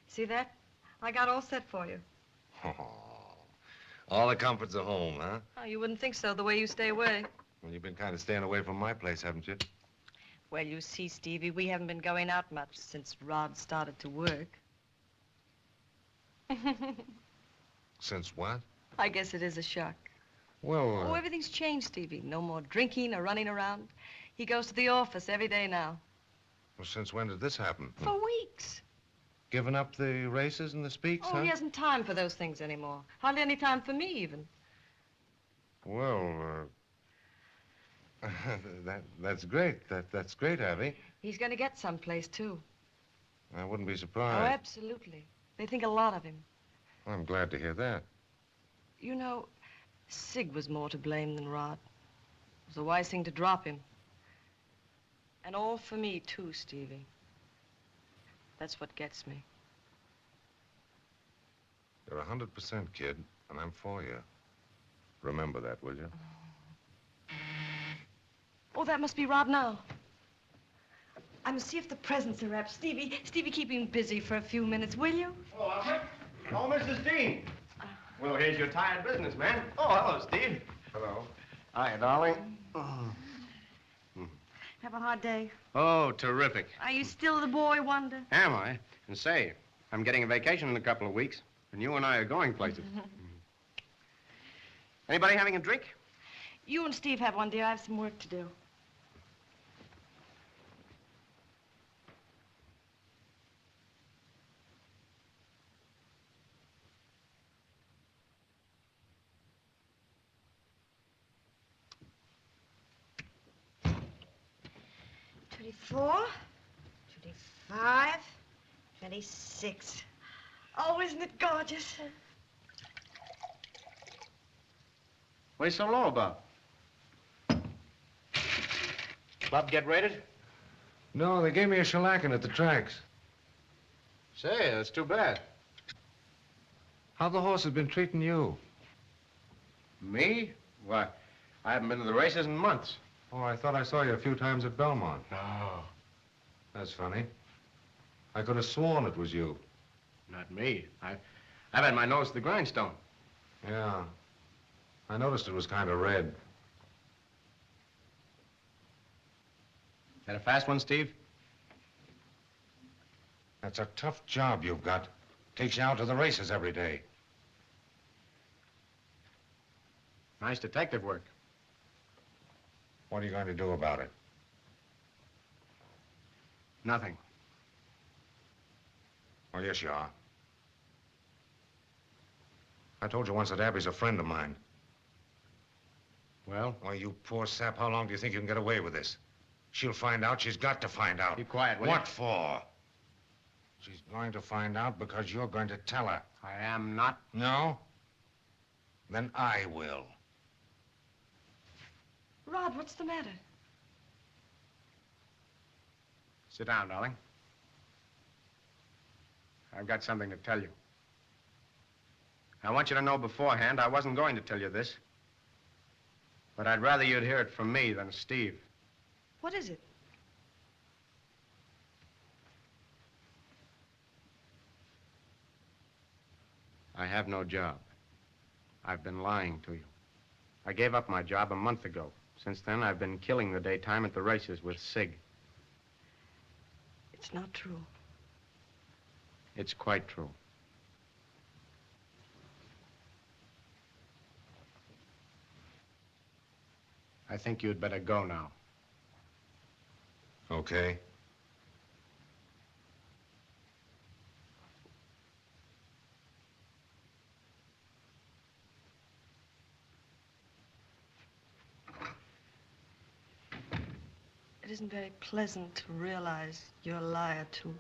See that? I got all set for you. Oh, all the comforts of home, huh? Oh, you wouldn't think so, the way you stay away. Well, you've been kind of staying away from my place, haven't you? Well, you see, Stevie, we haven't been going out much since Rod started to work. Since what? I guess it is a shock. Well, Oh, everything's changed, Stevie. No more drinking or running around. He goes to the office every day now. well, since when did this happen? For weeks. Giving up the races and the speaks, Oh, huh? he hasn't time for those things anymore. Hardly any time for me, even. Well, that's great. That's great, Abby. He's going to get someplace, too. I wouldn't be Oh, surprised. absolutely. They think a lot of him. I'm glad to hear that. You know, Sig was more to blame than Rod. It was a wise thing to drop him. And all for me, too, Stevie. That's what gets me. You're 100%, kid, and I'm for you. Remember that, will you? Oh, that must be Rod now. I must see if the presents are wrapped. Stevie, keep him busy for a few minutes, will you? Hello, Alfred. Oh, Mrs. Dean. Well, here's your tired business, man. Oh, hello, Steve. Hello. Hi, darling. Have a hard day. Oh, terrific. Are you still the boy wonder? Am I? And say, I'm getting a vacation in a couple of weeks, and you and I are going places. Anybody having a drink? You and Steve have one, dear. I have some work to do. $24, $25, $26. Oh, isn't it gorgeous? What are you so low about? Club get rated? No, they gave me a shellacking at the tracks. Say, that's too bad. How the horse has been treating you? Me? Why, I haven't been to the races in months. Oh, I thought I saw you a few times at Belmont. No. That's funny. I could have sworn it was you. Not me. I've had my nose to the grindstone. Yeah. I noticed it was kind of red. That a fast one, Steve? That's a tough job you've got. Takes you out to the races every day. Nice detective work. What are you going to do about it? Nothing. Well, yes, you are. I told you once that Abby's a friend of mine. Well? Why, you poor sap, how long do you think you can get away with this? She'll find out. She's got to find out. Be quiet, will you? What for? She's going to find out because you're going to tell her. I am not. No? Then I will. Rod, what's the matter? Sit down, darling. I've got something to tell you. I want you to know beforehand I wasn't going to tell you this. But I'd rather you'd hear it from me than Steve. What is it? I have no job. I've been lying to you. I gave up my job a month ago. Since then, I've been killing the daytime at the races with Sig. It's not true. It's quite true. I think you'd better go now. Okay. It isn't very pleasant to realize you're a liar, too.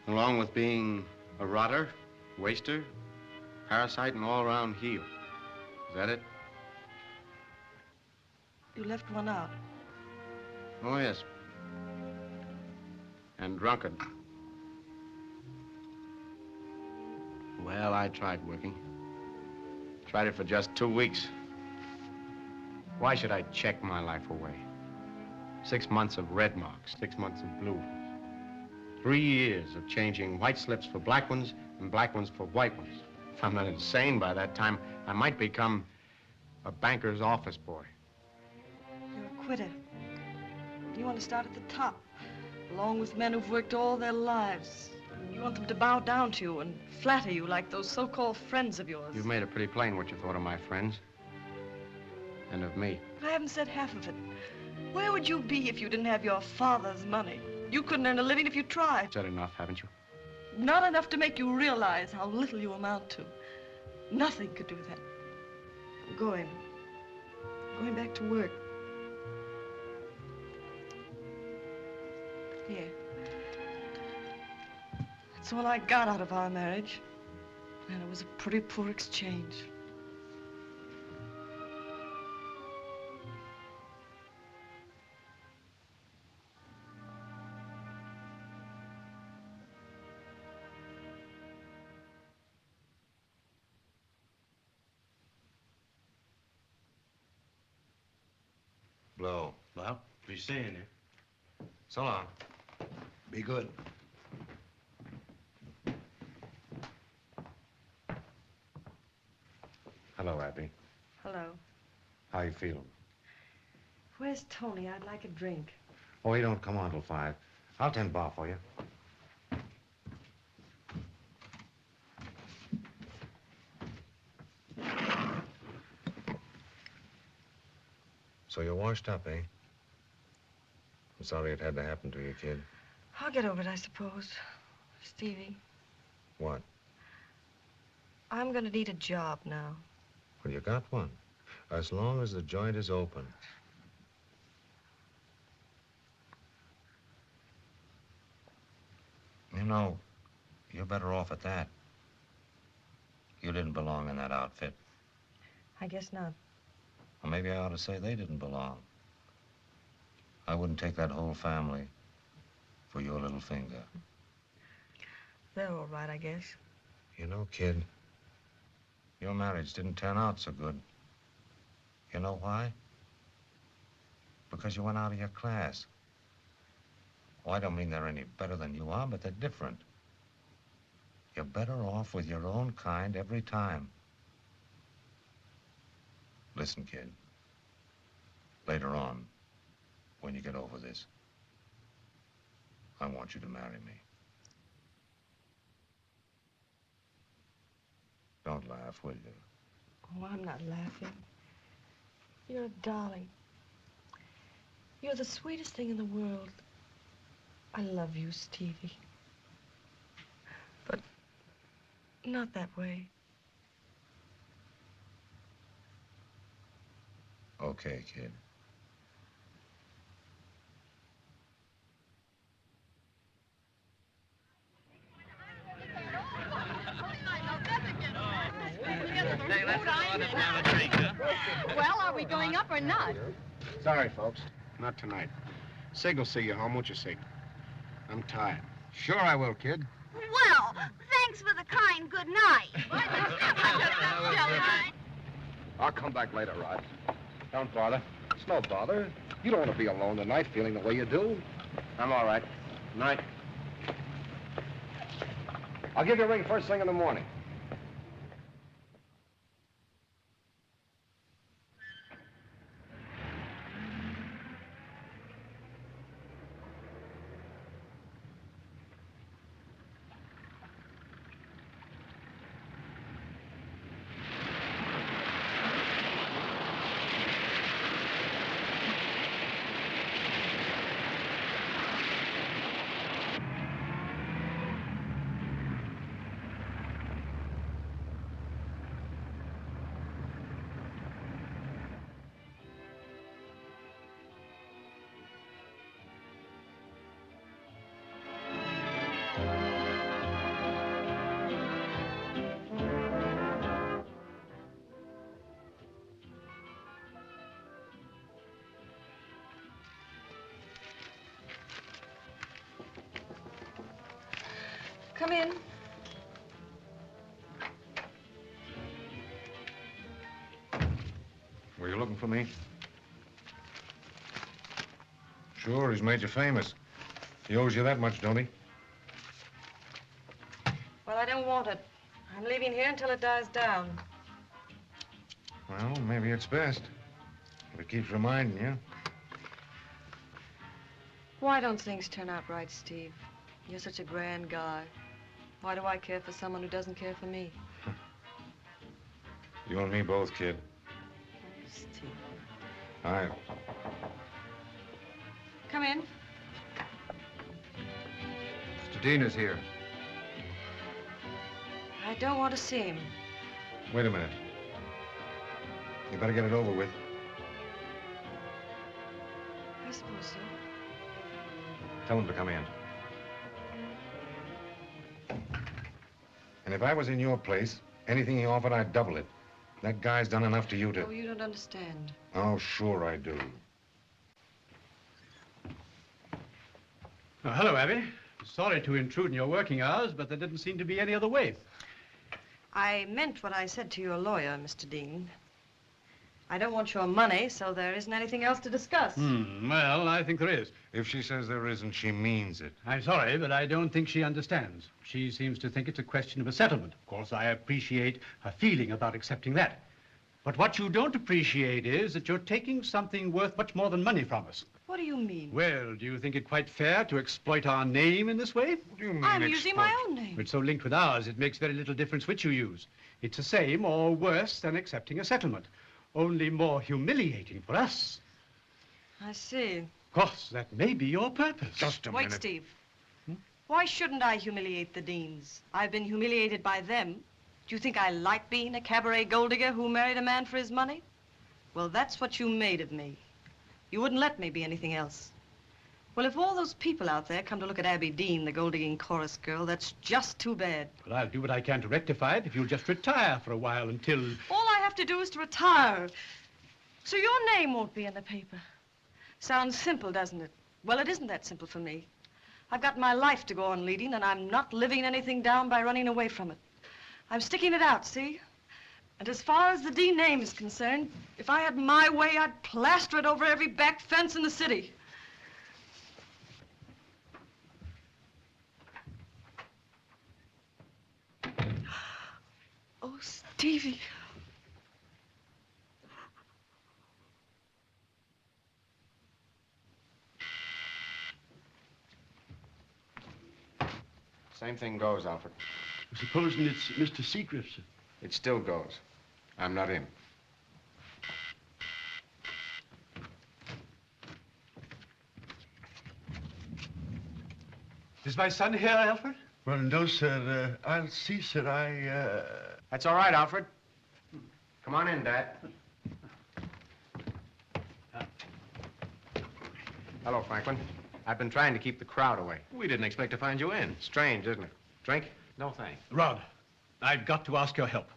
Along with being a rotter, waster, parasite, and all-around heel. Is that it? You left one out. Oh, yes. And drunkard. Well, I tried working. Tried it for just 2 weeks. Why should I check my life away? 6 months of red marks, 6 months of blue. 3 years of changing white slips for black ones and black ones for white ones. If I'm not insane by that time, I might become a banker's office boy. You're a quitter. You want to start at the top, along with men who've worked all their lives. You want them to bow down to you and flatter you like those so-called friends of yours. You've made it pretty plain what you thought of my friends. And of me. I haven't said half of it. Where would you be if you didn't have your father's money? You couldn't earn a living if you tried. Said enough, haven't you? Not enough to make you realize how little you amount to. Nothing could do that. I'm going. Going back to work. Here. That's all I got out of our marriage. And it was a pretty poor exchange. Blow. Well, be seeing you. So long. Be good. Hello, Abby. Hello. How you feeling? Where's Tony? I'd like a drink. Oh, he don't come on till 5. I'll tend bar for you. So you're washed up, eh? I'm sorry it had to happen to you, kid. I'll get over it, I suppose. Stevie, What? I'm gonna need a job now. Well, you got one. As long as the joint is open. You know, you're better off at that. You didn't belong in that outfit. I guess not. Or maybe I ought to say they didn't belong. I wouldn't take that whole family for your little finger. They're all right, I guess. You know, kid, your marriage didn't turn out so good. You know why? Because you went out of your class. Oh, I don't mean they're any better than you are, but they're different. You're better off with your own kind every time. Listen, kid. Later on, when you get over this, I want you to marry me. Don't laugh, will you? Oh, I'm not laughing. You're a darling. You're the sweetest thing in the world. I love you, Stevie. But not that way. Okay, kid. Well, are we going up or not? Sorry, folks. Not tonight. Sig will see you home, won't you, Sig? I'm tired. Sure I will, kid. Well, thanks for the kind good night. I'll come back later, Rod. Don't bother. It's no bother. You don't want to be alone tonight feeling the way you do. I'm all right. Night. I'll give you a ring first thing in the morning. Come in. Were you looking for me? Sure, he's made you famous. He owes you that much, don't he? Well, I don't want it. I'm leaving here until it dies down. Well, maybe it's best. If it keeps reminding you. Why don't things turn out right, Steve? You're such a grand guy. Why do I care for someone who doesn't care for me? You and me both, kid. Steve. All right. Come in. Mr. Dean is here. I don't want to see him. Wait a minute. You better get it over with. I suppose so. Tell him to come in. And if I was in your place, anything he offered, I'd double it. That guy's done enough to you to... Oh, you don't understand. Oh, sure I do. Oh, hello, Abby. Sorry to intrude in your working hours, but there didn't seem to be any other way. I meant what I said to your lawyer, Mr. Dean. I don't want your money, so there isn't anything else to discuss. Well, I think there is. If she says there isn't, she means it. I'm sorry, but I don't think she understands. She seems to think it's a question of a settlement. Of course, I appreciate her feeling about accepting that. But what you don't appreciate is that you're taking something worth much more than money from us. What do you mean? Well, do you think it quite fair to exploit our name in this way? What do you mean I'm using my own name. It's so linked with ours, it makes very little difference which you use. It's the same or worse than accepting a settlement. Only more humiliating for us. I see. Of course, that may be your purpose. Just a Wait, minute. Steve. Why shouldn't I humiliate the Deans? I've been humiliated by them. Do you think I like being a cabaret gold digger who married a man for his money? Well, that's what you made of me. You wouldn't let me be anything else. Well, if all those people out there come to look at Abby Dean, the gold-digging chorus girl, that's just too bad. Well, I'll do what I can to rectify it if you'll just retire for a while until... All I have to do is to retire. So your name won't be in the paper. Sounds simple, doesn't it? Well, it isn't that simple for me. I've got my life to go on leading, and I'm not living anything down by running away from it. I'm sticking it out, see? And as far as the Dean name is concerned, if I had my way, I'd plaster it over every back fence in the city. Oh, Stevie. Same thing goes, Alfred. Supposing it's Mr. Secret, sir. It still goes. I'm not in. Is my son here, Alfred? Well, no, sir. I'll see, sir. That's all right, Alfred. Come on in, Dad. Hello, Franklin. I've been trying to keep the crowd away. We didn't expect to find you in. Strange, isn't it? Drink? No, thanks. Rod, I've got to ask your help.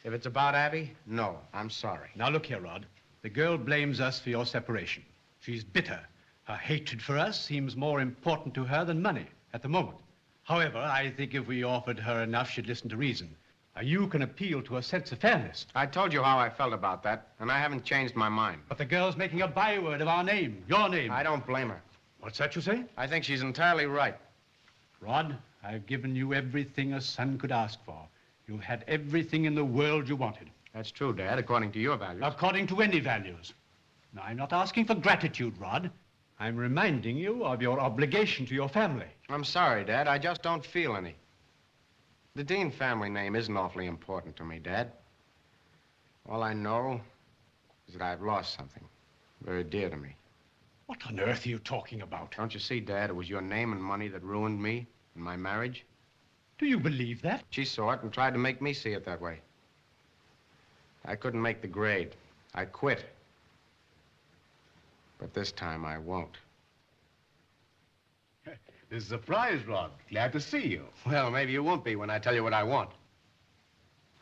If it's about Abby, no, I'm sorry. Now, look here, Rod. The girl blames us for your separation. She's bitter. Her hatred for us seems more important to her than money at the moment. However, I think if we offered her enough, she'd listen to reason. Now, you can appeal to a sense of fairness. I told you how I felt about that, and I haven't changed my mind. But the girl's making a byword of our name, your name. I don't blame her. What's that you say? I think she's entirely right. Rod, I've given you everything a son could ask for. You've had everything in the world you wanted. That's true, Dad, according to your values. According to any values. Now, I'm not asking for gratitude, Rod. I'm reminding you of your obligation to your family. I'm sorry, Dad. I just don't feel any. The Dean family name isn't awfully important to me, Dad. All I know is that I've lost something very dear to me. What on earth are you talking about? Don't you see, Dad, it was your name and money that ruined me and my marriage? Do you believe that? She saw it and tried to make me see it that way. I couldn't make the grade. I quit. But this time I won't. This is a surprise, Rod. Glad to see you. Well, maybe you won't be when I tell you what I want.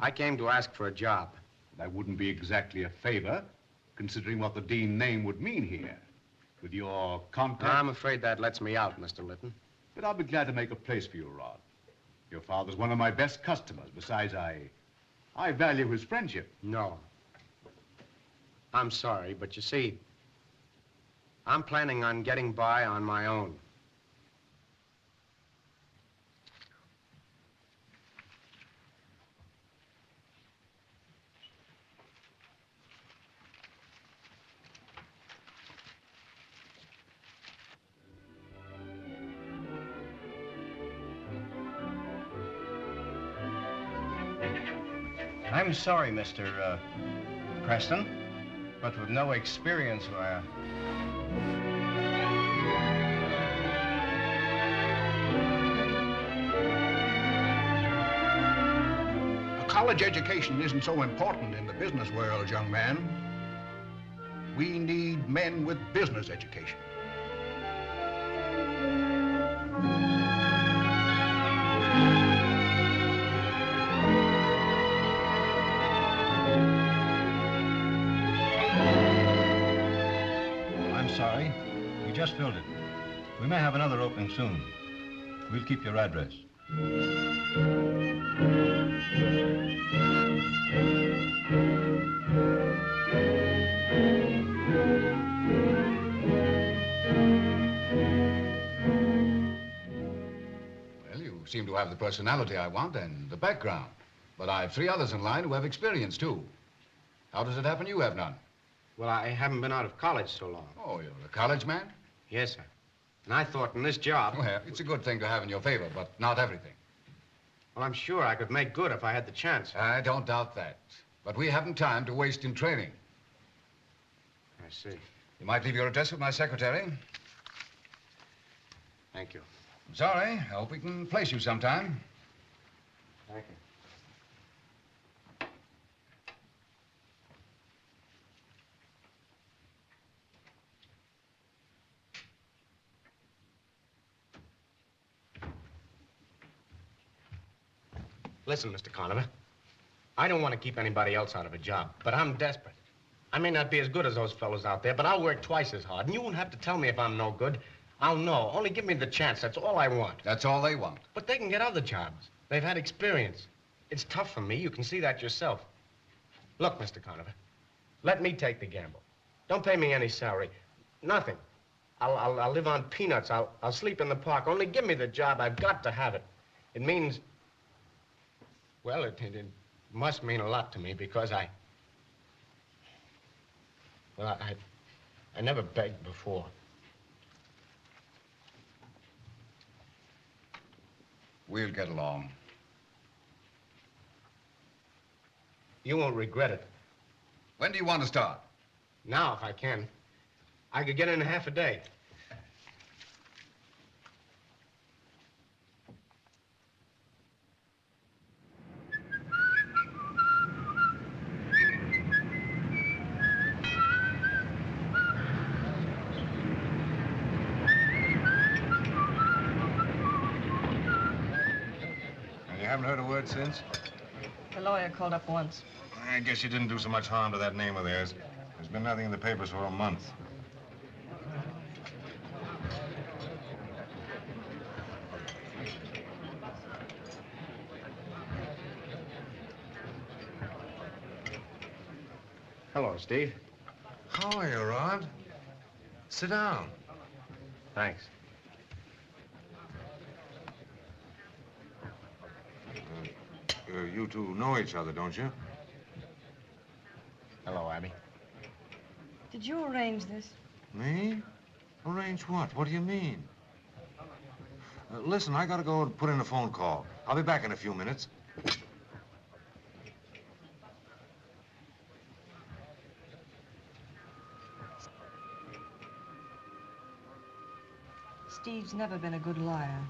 I came to ask for a job. That wouldn't be exactly a favor, considering what the Dean name would mean here. With your contact... I'm afraid that lets me out, Mr. Litton. But I'll be glad to make a place for you, Rod. Your father's one of my best customers. Besides, I value his friendship. No. I'm sorry, but you see, I'm planning on getting by on my own. I'm sorry, Mr. Preston, but with no experience, why... A college education isn't so important in the business world, young man. We need men with business education. Sorry, we just filled it. We may have another opening soon. We'll keep your address. Well, you seem to have the personality I want and the background. But I have 3 others in line who have experience, too. How does it happen you have none? Well, I haven't been out of college so long. Oh, you're a college man? Yes, sir. And I thought in this job... Well, it's a good thing to have in your favor, but not everything. Well, I'm sure I could make good if I had the chance. I don't doubt that. But we haven't time to waste in training. I see. You might leave your address with my secretary. Thank you. I'm sorry. I hope we can place you sometime. Thank you. Listen, Mr. Conover, I don't want to keep anybody else out of a job, but I'm desperate. I may not be as good as those fellows out there, but I'll work twice as hard, and you won't have to tell me if I'm no good. I'll know. Only give me the chance. That's all I want. That's all they want. But they can get other jobs. They've had experience. It's tough for me. You can see that yourself. Look, Mr. Conover, let me take the gamble. Don't pay me any salary. Nothing. I'll live on peanuts. I'll sleep in the park. Only give me the job. I've got to have it. It means... Well, it must mean a lot to me because I never begged before. We'll get along. You won't regret it. When do you want to start? Now, if I can. I could get in half a day. Haven't heard a word since? The lawyer called up once. I guess you didn't do so much harm to that name of theirs. There's been nothing in the papers for a month. Hello, Steve. How are you, Rod? Sit down. Thanks. you two know each other, don't you? Hello, Abby. Did you arrange this? Me? Arrange what? What do you mean? Listen, I gotta go and put in a phone call. I'll be back in a few minutes. Steve's never been a good liar.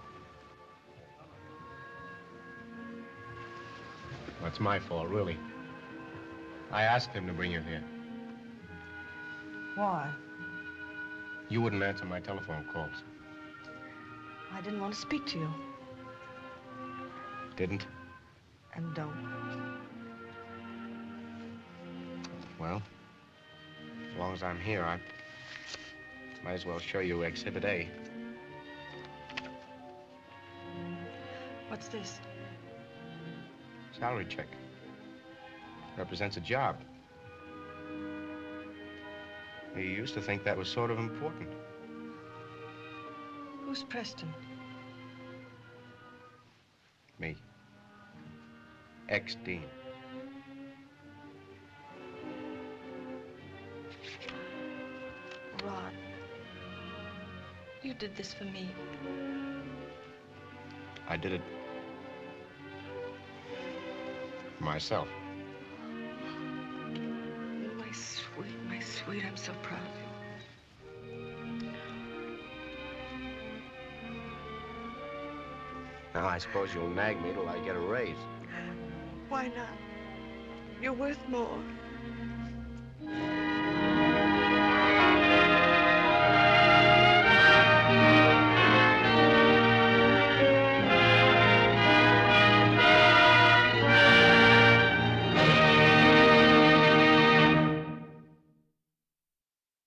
That's my fault, really. I asked him to bring you here. Why? You wouldn't answer my telephone calls. I didn't want to speak to you. Didn't? And don't. Well, as long as I'm here, I might as well show you Exhibit A. What's this? Salary check. Represents a job. You used to think that was sort of important. Who's Preston? Me. Ex-dean. Rod, you did this for me. I did it for myself. My sweet, I'm so proud of you. Now, I suppose you'll nag me till I get a raise. Why not? You're worth more.